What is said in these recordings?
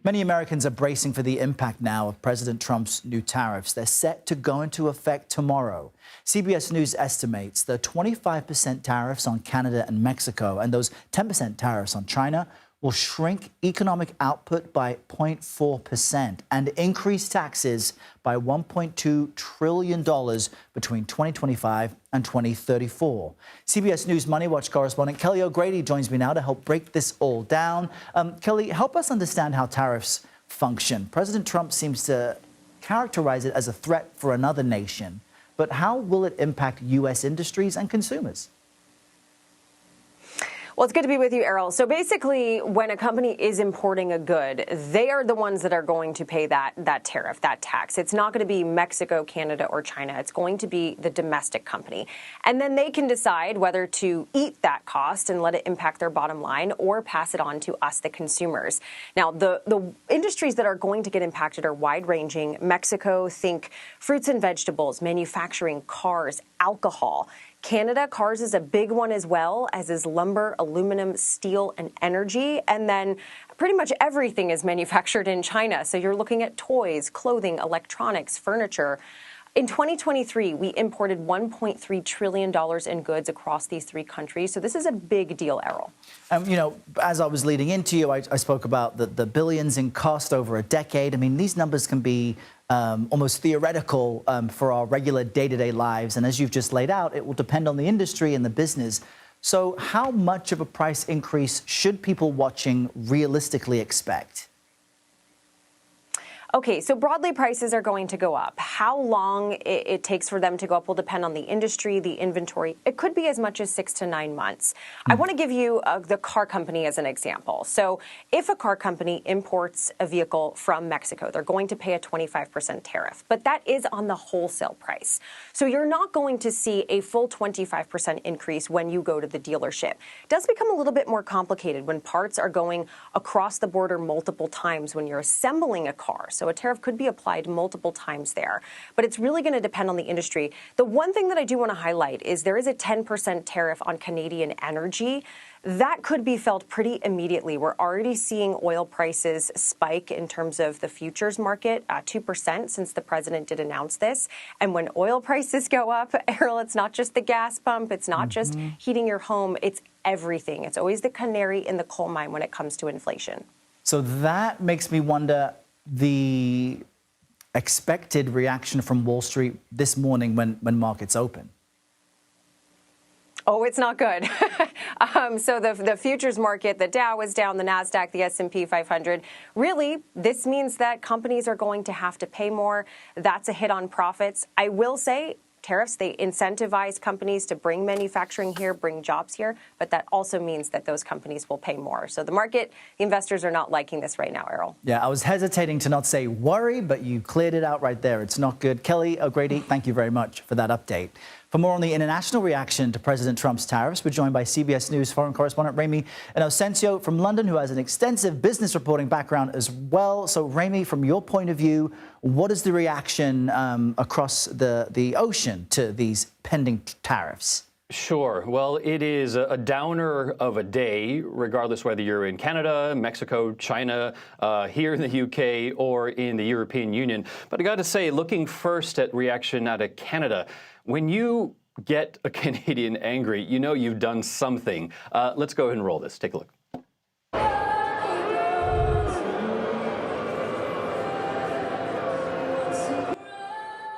Many Americans are bracing for the impact now of President Trump's new tariffs. They're set to go into effect tomorrow. CBS News estimates the 25% tariffs on Canada and Mexico and those 10% tariffs on China will shrink economic output by 0.4% and increase taxes by $1.2 trillion between 2025 and 2034. CBS News MoneyWatch correspondent Kelly O'Grady joins me now to help break this all down. Kelly, help us understand how tariffs function. President Trump seems to characterize it as a threat for another nation, but how will it impact U.S. industries and consumers? Well, it's good to be with you, Errol. So basically, when a company is importing a good, they are the ones that are going to pay that tariff, that tax. It's not going to be Mexico, Canada, or China. It's going to be the domestic company. And then they can decide whether to eat that cost and let it impact their bottom line or pass it on to us, the consumers. Now, the industries that are going to get impacted are wide-ranging. Mexico, think fruits and vegetables, manufacturing, cars, alcohol. Canada, cars is a big one as well, as is lumber, aluminum, steel, and energy. And then pretty much everything is manufactured in China. So you're looking at toys, clothing, electronics, furniture. In 2023, we imported $1.3 trillion in goods across these three countries. So this is a big deal, Errol. You know, as I was leading into you, I spoke about the billions in cost over a decade. I mean, these numbers can be almost theoretical for our regular day-to-day lives. And as you've just laid out, it will depend on the industry and the business. So how much of a price increase should people watching realistically expect? Okay, so broadly, prices are going to go up. How long it takes for them to go up will depend on the industry, the inventory. It could be as much as 6 to 9 months. I want to give you the car company as an example. So if a car company imports a vehicle from Mexico, they're going to pay a 25% tariff, but that is on the wholesale price. So you're not going to see a full 25% increase when you go to the dealership. It does become a little bit more complicated when parts are going across the border multiple times when you're assembling a car. So a tariff could be applied multiple times there, but it's really going to depend on the industry. The one thing that I do want to highlight is there is a 10% tariff on Canadian energy. That could be felt pretty immediately. We're already seeing oil prices spike in terms of the futures market, 2% since the president did announce this. And when oil prices go up, Errol, it's not just the gas pump. It's not just heating your home. It's everything. It's always the canary in the coal mine when it comes to inflation. So that makes me wonder the expected reaction from Wall Street this morning when markets open. Oh, it's not good. So the futures market, the Dow is down, the NASDAQ, the S&P 500. Really, this means that companies are going to have to pay more. That's a hit on profits. I will say, tariffs, they incentivize companies to bring manufacturing here, bring jobs here, but that also means that those companies will pay more. So the market, the investors are not liking this right now, Errol. Yeah, I was hesitating to not say worry, but you cleared it out right there. It's not good. Kelly O'Grady, thank you very much for that update. For more on the international reaction to President Trump's tariffs, we're joined by CBS News foreign correspondent Ramy Inocencio from London, who has an extensive business reporting background as well. So, Ramy, from your point of view, what is the reaction across the ocean to these pending tariffs? Sure. Well, it is a downer of a day, regardless whether you're in Canada, Mexico, China, here in the UK, or in the European Union. But I got to say, looking first at reaction out of Canada, when you get a Canadian angry, you know you've done something. Let's go ahead and roll this. Take a look.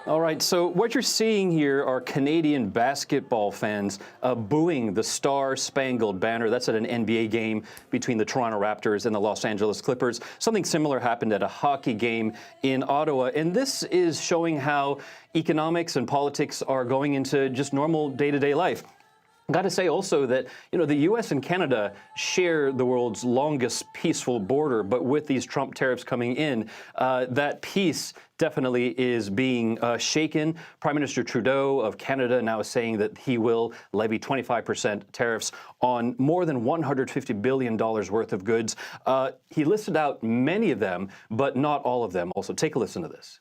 All right, so what you're seeing here are Canadian basketball fans booing the Star-Spangled Banner. That's at an NBA game between the Toronto Raptors and the Los Angeles Clippers. Something similar happened at a hockey game in Ottawa, and this is showing how economics and politics are going into just normal day-to-day life. Got to say also that, you know, the U.S. and Canada share the world's longest peaceful border, but with these Trump tariffs coming in, that peace definitely is being shaken. Prime Minister Trudeau of Canada now is saying that he will levy 25% tariffs on more than $150 billion worth of goods. He listed out many of them, but not all of them. Also, take a listen to this.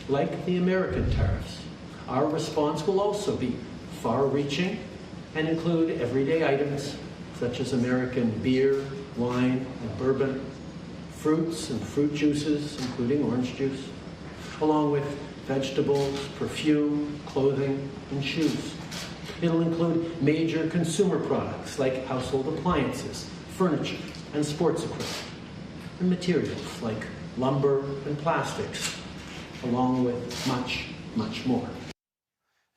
Like the American tariffs, our response will also be far-reaching and include everyday items such as American beer, wine, and bourbon, fruits and fruit juices, including orange juice, along with vegetables, perfume, clothing, and shoes. It'll include major consumer products like household appliances, furniture, and sports equipment, and materials like lumber and plastics, along with much, much more.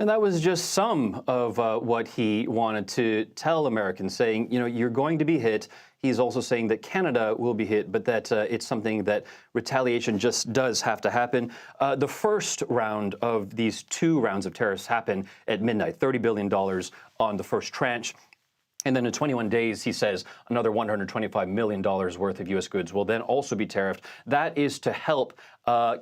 And that was just some of what he wanted to tell Americans, saying, you know, you're going to be hit. He's also saying that Canada will be hit, but that it's something that retaliation just does have to happen. The first round of these 2 rounds of tariffs happen at midnight, $30 billion on the first tranche. And then in 21 days, he says, another $125 million worth of U.S. goods will then also be tariffed. That is to help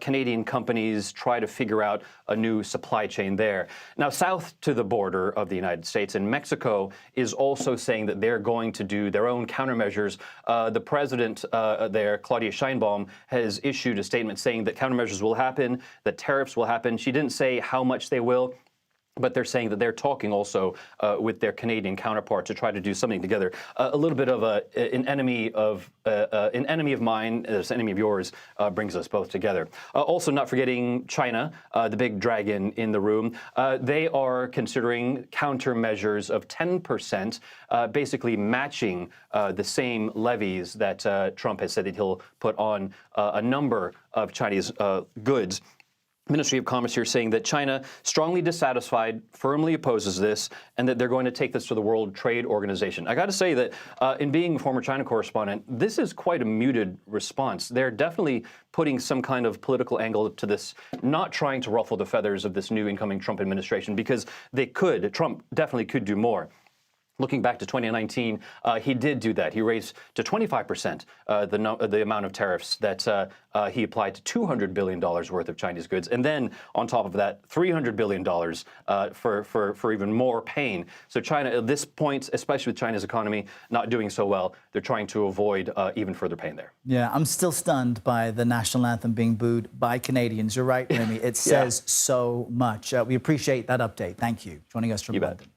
Canadian companies try to figure out a new supply chain there. Now, south to the border of the United States, and Mexico is also saying that they're going to do their own countermeasures. The president there, Claudia Sheinbaum, has issued a statement saying that countermeasures will happen, that tariffs will happen. She didn't say how much they will, but they're saying that they're talking also with their Canadian counterpart to try to do something together. A little bit of an enemy of mine, this enemy of yours, brings us both together. Also, not forgetting China, the big dragon in the room. They are considering countermeasures of 10%, basically matching the same levies that Trump has said that he'll put on a number of Chinese goods. Ministry of Commerce here saying that China, strongly dissatisfied, firmly opposes this, and that they're going to take this to the World Trade Organization. I got to say that in being a former China correspondent, this is quite a muted response. They're definitely putting some kind of political angle to this, not trying to ruffle the feathers of this new incoming Trump administration, because they could. Trump definitely could do more. Looking back to 2019, he did do that. He raised to 25% the amount of tariffs that he applied to $200 billion worth of Chinese goods. And then on top of that, $300 billion for even more pain. So China, at this point, especially with China's economy not doing so well, they're trying to avoid even further pain there. Yeah, I'm still stunned by the national anthem being booed by Canadians. You're right, Ramy. It says so much. We appreciate that update. Thank you. Joining us from London.